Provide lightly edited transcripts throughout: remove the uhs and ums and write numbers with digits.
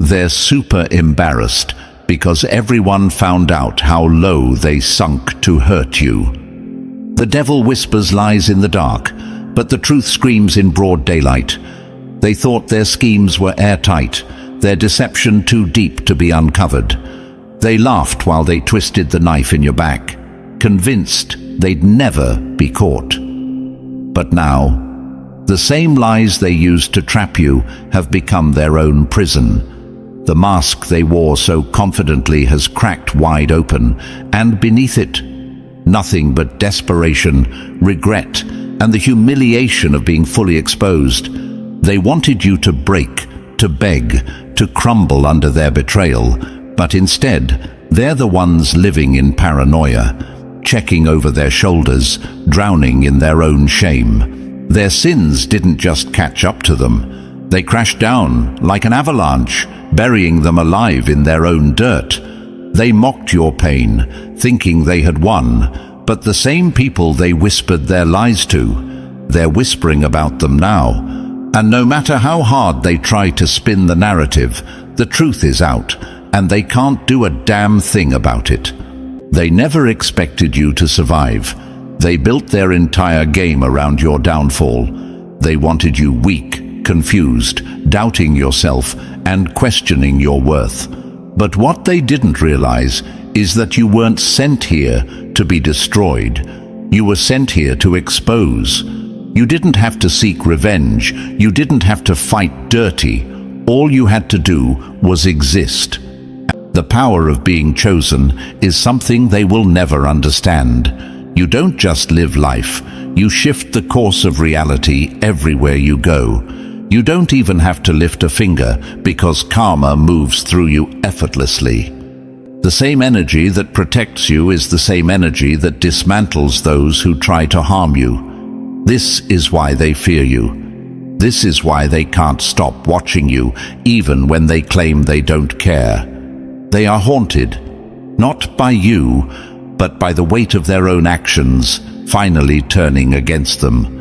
They're super embarrassed because everyone found out how low they sunk to hurt you. The devil whispers lies in the dark, but the truth screams in broad daylight. They thought their schemes were airtight, their deception too deep to be uncovered. They laughed while they twisted the knife in your back, convinced they'd never be caught. But now, the same lies they used to trap you have become their own prison. The mask they wore so confidently has cracked wide open, and beneath it, nothing but desperation, regret, and the humiliation of being fully exposed. They wanted you to break, to beg, to crumble under their betrayal, but instead, they're the ones living in paranoia, checking over their shoulders, drowning in their own shame. Their sins didn't just catch up to them. They crashed down like an avalanche, burying them alive in their own dirt. They mocked your pain, thinking they had won, but the same people they whispered their lies to, they're whispering about them now. And no matter how hard they try to spin the narrative, the truth is out, and they can't do a damn thing about it. They never expected you to survive. They built their entire game around your downfall. They wanted you weak, confused, doubting yourself, and questioning your worth. But what they didn't realize is that you weren't sent here to be destroyed. You were sent here to expose. You didn't have to seek revenge. You didn't have to fight dirty. All you had to do was exist. The power of being chosen is something they will never understand. You don't just live life. You shift the course of reality everywhere you go. You don't even have to lift a finger because karma moves through you effortlessly. The same energy that protects you is the same energy that dismantles those who try to harm you. This is why they fear you. This is why they can't stop watching you, even when they claim they don't care. They are haunted, not by you, but by the weight of their own actions finally turning against them.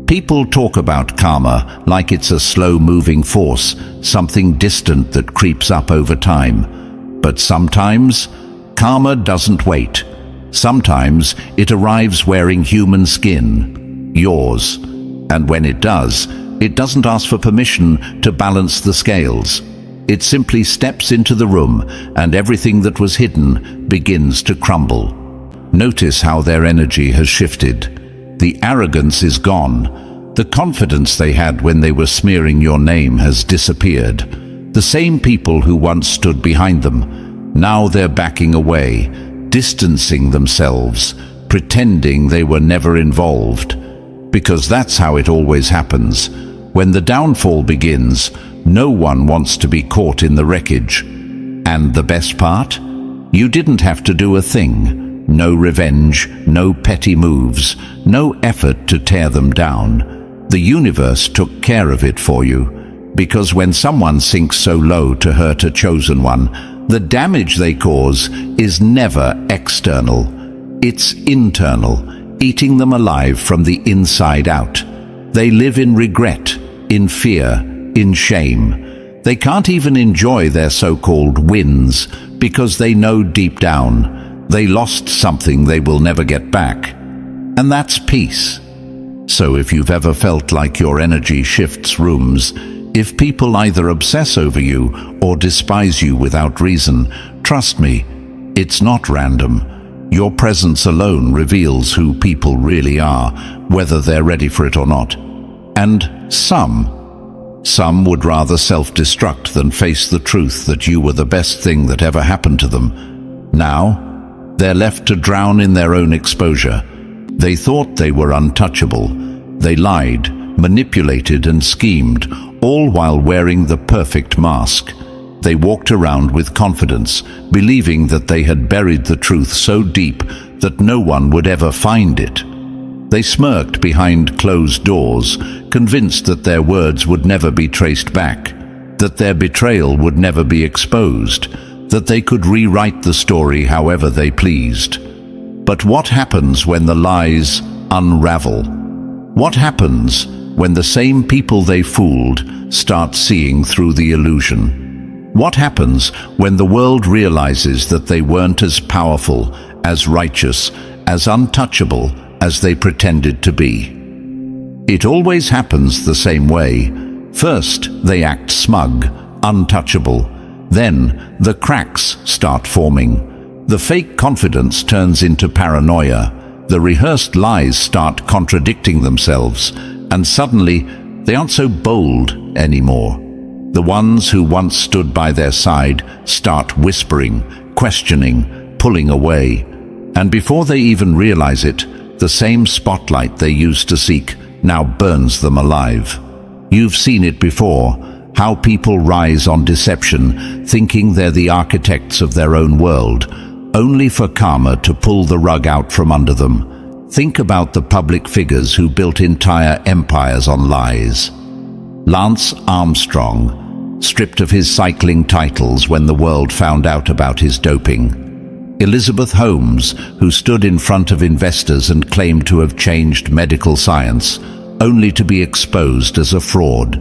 People talk about karma like it's a slow-moving force, something distant that creeps up over time. But sometimes, karma doesn't wait. Sometimes it arrives wearing human skin, yours. And when it does, it doesn't ask for permission to balance the scales. It simply steps into the room, and everything that was hidden begins to crumble. Notice how their energy has shifted. The arrogance is gone. The confidence they had when they were smearing your name has disappeared. The same people who once stood behind them, now they're backing away, distancing themselves, pretending they were never involved. Because that's how it always happens. When the downfall begins, no one wants to be caught in the wreckage. And the best part? You didn't have to do a thing. No revenge, no petty moves, no effort to tear them down. The universe took care of it for you. Because when someone sinks so low to hurt a chosen one, the damage they cause is never external. It's internal, eating them alive from the inside out. They live in regret, in fear, in shame. They can't even enjoy their so-called wins because they know deep down they lost something they will never get back. And that's peace. So if you've ever felt like your energy shifts rooms, if people either obsess over you or despise you without reason, trust me, it's not random. Your presence alone reveals who people really are, whether they're ready for it or not. And some would rather self-destruct than face the truth that you were the best thing that ever happened to them. Now, they're left to drown in their own exposure. They thought they were untouchable. They lied, manipulated and schemed, all while wearing the perfect mask. They walked around with confidence, believing that they had buried the truth so deep that no one would ever find it. They smirked behind closed doors, convinced that their words would never be traced back, that their betrayal would never be exposed, that they could rewrite the story however they pleased. But what happens when the lies unravel? What happens when the same people they fooled start seeing through the illusion? What happens when the world realizes that they weren't as powerful, as righteous, as untouchable as they pretended to be? It always happens the same way. First, they act smug, untouchable. Then, the cracks start forming. The fake confidence turns into paranoia. The rehearsed lies start contradicting themselves, and suddenly, they aren't so bold anymore. The ones who once stood by their side start whispering, questioning, pulling away. And before they even realize it, the same spotlight they used to seek now burns them alive. You've seen it before, how people rise on deception, thinking they're the architects of their own world, only for karma to pull the rug out from under them. Think about the public figures who built entire empires on lies. Lance Armstrong, stripped of his cycling titles when the world found out about his doping. Elizabeth Holmes, who stood in front of investors and claimed to have changed medical science, only to be exposed as a fraud.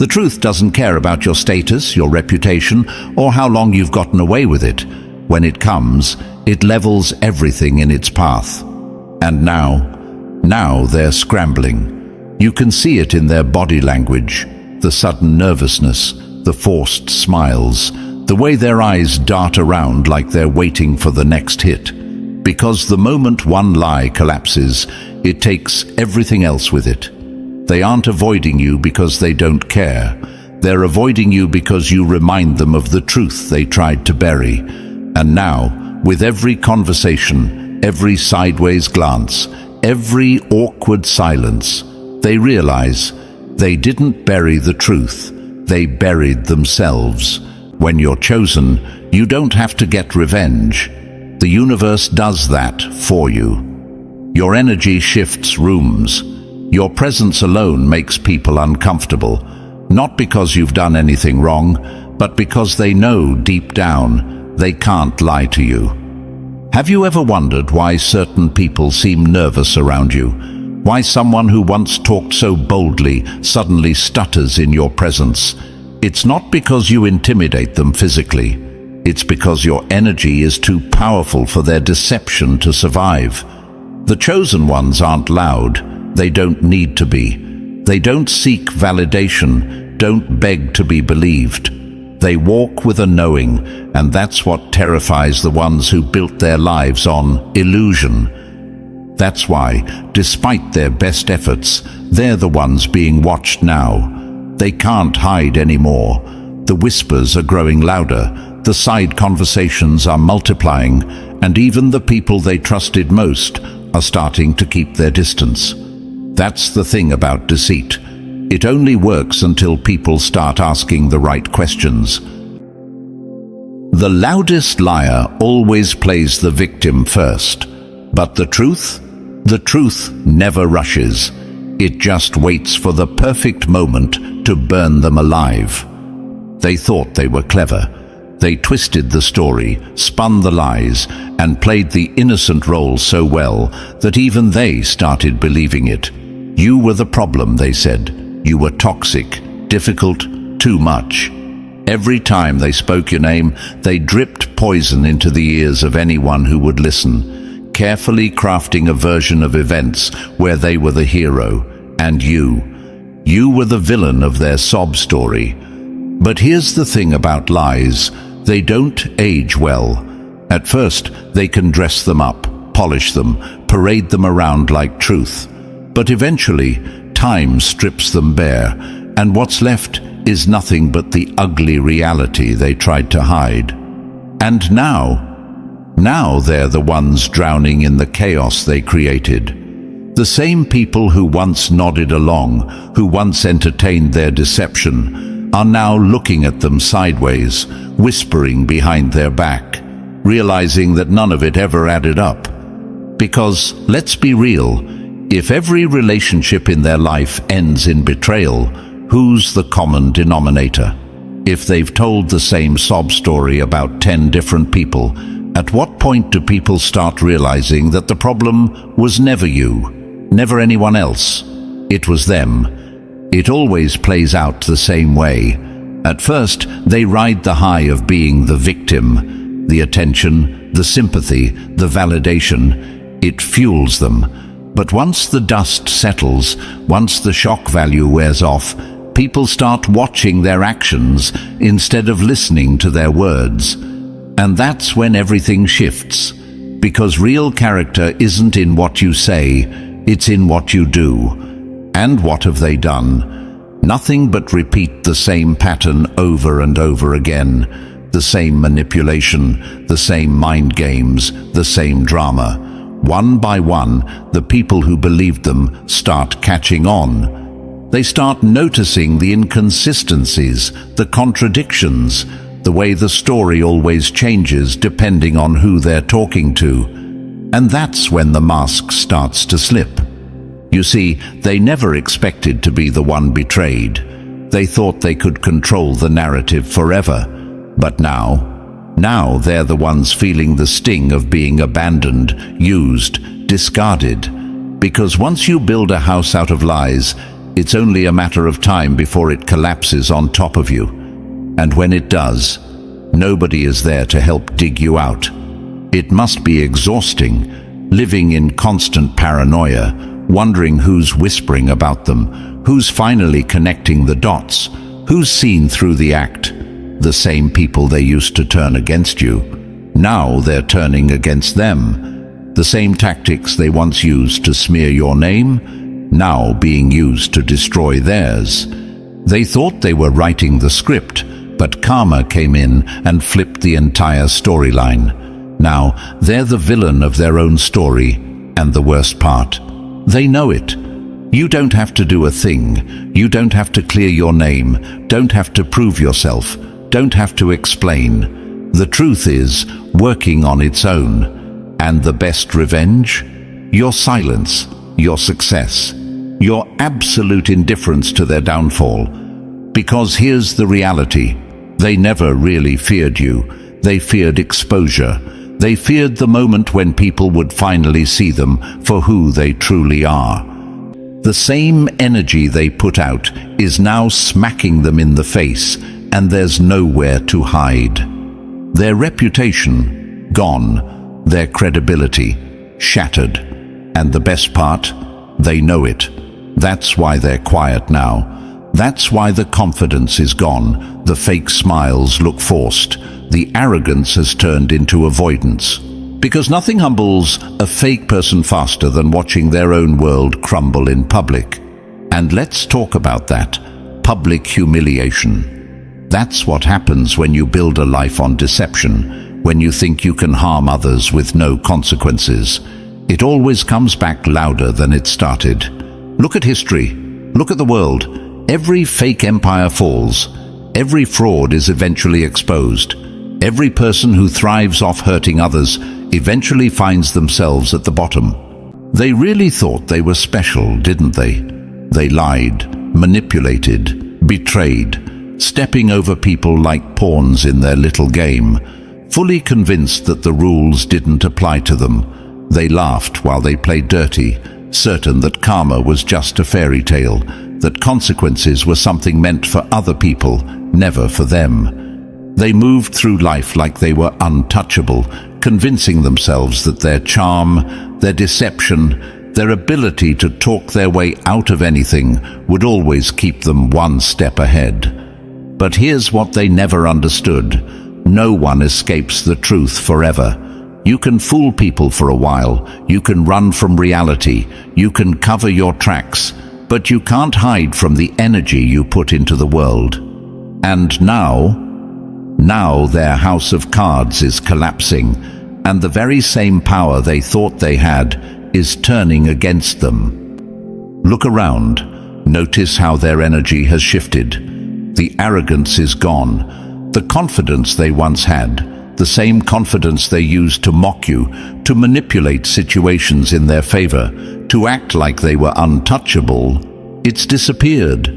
The truth doesn't care about your status, your reputation, or how long you've gotten away with it. When it comes, it levels everything in its path. And now they're scrambling. You can see it in their body language, the sudden nervousness, the forced smiles, the way their eyes dart around like they're waiting for the next hit. Because the moment one lie collapses, it takes everything else with it. They aren't avoiding you because they don't care. They're avoiding you because you remind them of the truth they tried to bury. And now, with every conversation, every sideways glance, every awkward silence, they realize they didn't bury the truth, they buried themselves. When you're chosen, you don't have to get revenge. The universe does that for you. Your energy shifts rooms. Your presence alone makes people uncomfortable, not because you've done anything wrong, but because they know deep down they can't lie to you. Have you ever wondered why certain people seem nervous around you? Why someone who once talked so boldly suddenly stutters in your presence? It's not because you intimidate them physically. It's because your energy is too powerful for their deception to survive. The chosen ones aren't loud. They don't need to be. They don't seek validation, don't beg to be believed. They walk with a knowing, and that's what terrifies the ones who built their lives on illusion. That's why, despite their best efforts, they're the ones being watched now. They can't hide anymore. The whispers are growing louder, the side conversations are multiplying, and even the people they trusted most are starting to keep their distance. That's the thing about deceit. It only works until people start asking the right questions. The loudest liar always plays the victim first. But the truth never rushes. It just waits for the perfect moment to burn them alive. They thought they were clever. They twisted the story, spun the lies, and played the innocent role so well that even they started believing it. You were the problem, they said. You were toxic, difficult, too much. Every time they spoke your name, they dripped poison into the ears of anyone who would listen, carefully crafting a version of events where they were the hero, and you were the villain of their sob story. But here's the thing about lies. They don't age well. At first, they can dress them up, polish them, parade them around like truth. But eventually, time strips them bare, and what's left is nothing but the ugly reality they tried to hide. And now they're the ones drowning in the chaos they created. The same people who once nodded along, who once entertained their deception, are now looking at them sideways, whispering behind their back, realizing that none of it ever added up. Because, let's be real, if every relationship in their life ends in betrayal, who's the common denominator? If they've told the same sob story about 10 different people, at what point do people start realizing that the problem was never you, never anyone else? It was them. It always plays out the same way. At first, they ride the high of being the victim, the attention, the sympathy, the validation. It fuels them. But once the dust settles, once the shock value wears off, people start watching their actions instead of listening to their words. And that's when everything shifts. Because real character isn't in what you say, it's in what you do. And what have they done? Nothing but repeat the same pattern over and over again. The same manipulation, the same mind games, the same drama. One by one, the people who believed them start catching on. They start noticing the inconsistencies, the contradictions, the way the story always changes depending on who they're talking to. And that's when the mask starts to slip. You see, they never expected to be the one betrayed. They thought they could control the narrative forever. But now they're the ones feeling the sting of being abandoned, used, discarded. Because once you build a house out of lies, it's only a matter of time before it collapses on top of you. And when it does, nobody is there to help dig you out. It must be exhausting, living in constant paranoia, wondering who's whispering about them, who's finally connecting the dots, who's seen through the act. The same people they used to turn against you, now they're turning against them. The same tactics they once used to smear your name, now being used to destroy theirs. They thought they were writing the script, but karma came in and flipped the entire storyline. Now, they're the villain of their own story, and the worst part, they know it. You don't have to do a thing. You don't have to clear your name. Don't have to prove yourself. Don't have to explain. The truth is working on its own. And the best revenge? Your silence, your success, your absolute indifference to their downfall. Because here's the reality. They never really feared you. They feared exposure. They feared the moment when people would finally see them for who they truly are. The same energy they put out is now smacking them in the face, and there's nowhere to hide. Their reputation, gone. Their credibility, shattered. And the best part, they know it. That's why they're quiet now. That's why the confidence is gone, the fake smiles look forced, the arrogance has turned into avoidance. Because nothing humbles a fake person faster than watching their own world crumble in public. And let's talk about that. Public humiliation. That's what happens when you build a life on deception, when you think you can harm others with no consequences. It always comes back louder than it started. Look at history. Look at the world. Every fake empire falls. Every fraud is eventually exposed. Every person who thrives off hurting others eventually finds themselves at the bottom. They really thought they were special, didn't they? They lied, manipulated, betrayed, stepping over people like pawns in their little game, fully convinced that the rules didn't apply to them. They laughed while they played dirty, certain that karma was just a fairy tale, that consequences were something meant for other people, never for them. They moved through life like they were untouchable, convincing themselves that their charm, their deception, their ability to talk their way out of anything would always keep them one step ahead. But here's what they never understood. No one escapes the truth forever. You can fool people for a while, you can run from reality, you can cover your tracks, but you can't hide from the energy you put into the world. And now their house of cards is collapsing, and the very same power they thought they had is turning against them. Look around. Notice how their energy has shifted. The arrogance is gone. The confidence they once had, the same confidence they used to mock you, to manipulate situations in their favor, to act like they were untouchable, it's disappeared.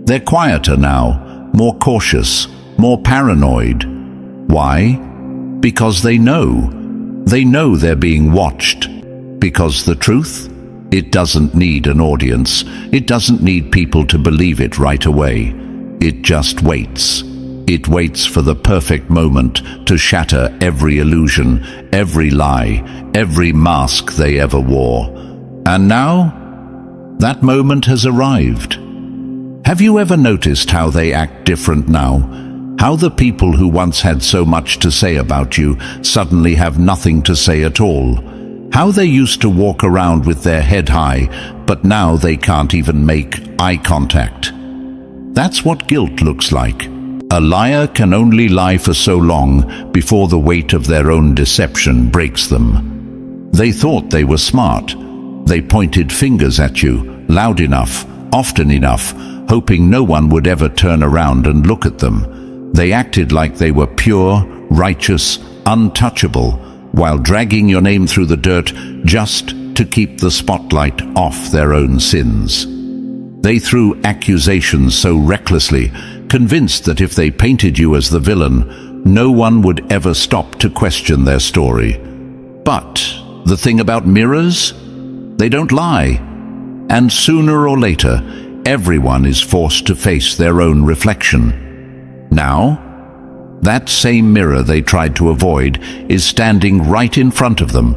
They're quieter now, more cautious, more paranoid. Why? Because they know. They know they're being watched. Because the truth? It doesn't need an audience. It doesn't need people to believe it right away. It just waits. It waits for the perfect moment to shatter every illusion, every lie, every mask they ever wore. And now, that moment has arrived. Have you ever noticed how they act different now? How the people who once had so much to say about you suddenly have nothing to say at all? How they used to walk around with their head high, but now they can't even make eye contact. That's what guilt looks like. A liar can only lie for so long before the weight of their own deception breaks them. They thought they were smart. They pointed fingers at you, loud enough, often enough, hoping no one would ever turn around and look at them. They acted like they were pure, righteous, untouchable, while dragging your name through the dirt just to keep the spotlight off their own sins. They threw accusations so recklessly, convinced that if they painted you as the villain, no one would ever stop to question their story. But the thing about mirrors? They don't lie. And sooner or later, everyone is forced to face their own reflection. Now, that same mirror they tried to avoid is standing right in front of them,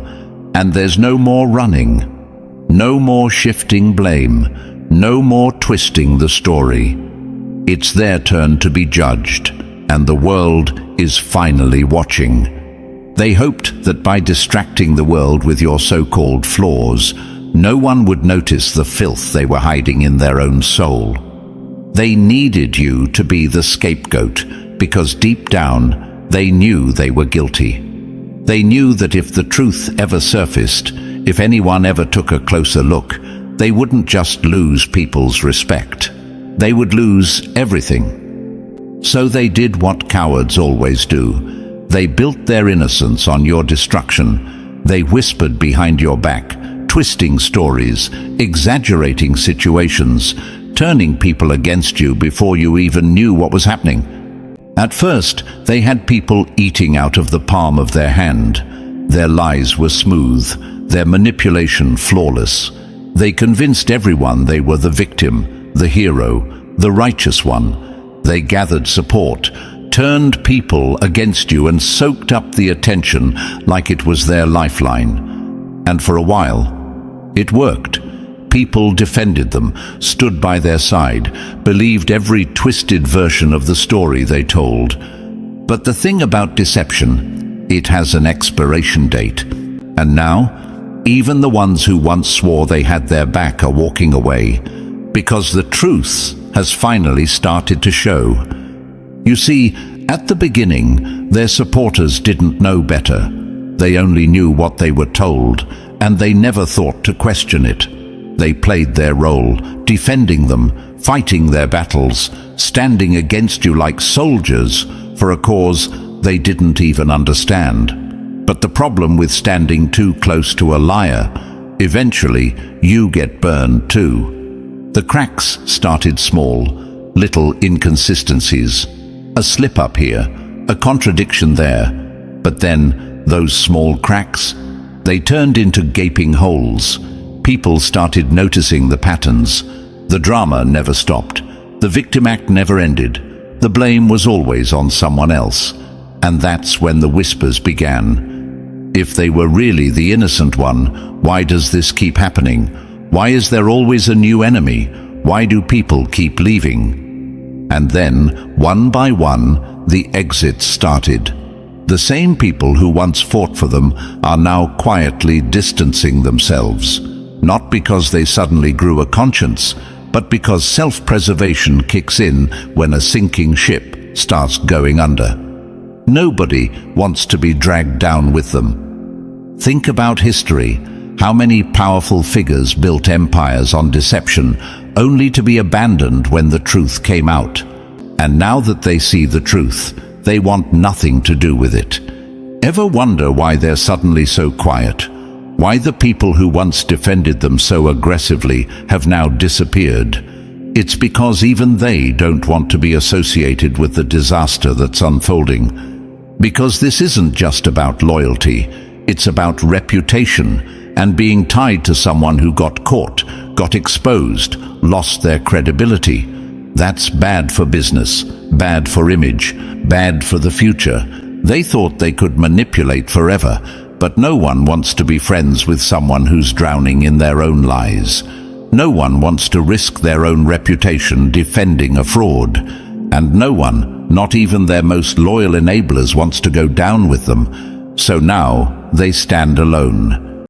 and there's no more running, no more shifting blame, no more twisting the story. It's their turn to be judged, and the world is finally watching. They hoped that by distracting the world with your so-called flaws, no one would notice the filth they were hiding in their own soul. They needed you to be the scapegoat, because deep down, they knew they were guilty. They knew that if the truth ever surfaced, if anyone ever took a closer look, they wouldn't just lose people's respect. They would lose everything. So they did what cowards always do. They built their innocence on your destruction. They whispered behind your back, twisting stories, exaggerating situations, turning people against you before you even knew what was happening. At first, they had people eating out of the palm of their hand. Their lies were smooth, their manipulation flawless. They convinced everyone they were the victim, the hero, the righteous one. They gathered support, turned people against you and soaked up the attention like it was their lifeline. And for a while, it worked. People defended them, stood by their side, believed every twisted version of the story they told. But the thing about deception, it has an expiration date. And now, even the ones who once swore they had their back are walking away, because the truth has finally started to show. You see, at the beginning, their supporters didn't know better. They only knew what they were told, and they never thought to question it. They played their role, defending them, fighting their battles, standing against you like soldiers for a cause they didn't even understand. But the problem with standing too close to a liar, eventually you get burned too. The cracks started small, little inconsistencies, a slip-up here, a contradiction there. But then those small cracks, they turned into gaping holes. People started noticing the patterns. The drama never stopped. The victim act never ended. The blame was always on someone else. And that's when the whispers began. If they were really the innocent one, why does this keep happening? Why is there always a new enemy? Why do people keep leaving? And then, one by one, the exits started. The same people who once fought for them are now quietly distancing themselves. Not because they suddenly grew a conscience, but because self-preservation kicks in when a sinking ship starts going under. Nobody wants to be dragged down with them. Think about history. How many powerful figures built empires on deception, only to be abandoned when the truth came out. And now that they see the truth, they want nothing to do with it. Ever wonder why they're suddenly so quiet? Why the people who once defended them so aggressively have now disappeared? It's because even they don't want to be associated with the disaster that's unfolding. Because this isn't just about loyalty, it's about reputation and being tied to someone who got caught, got exposed, lost their credibility. That's bad for business, bad for image, bad for the future. They thought they could manipulate forever, but no one wants to be friends with someone who's drowning in their own lies. No one wants to risk their own reputation defending a fraud. And no one, not even their most loyal enablers, wants to go down with them. So now they stand alone.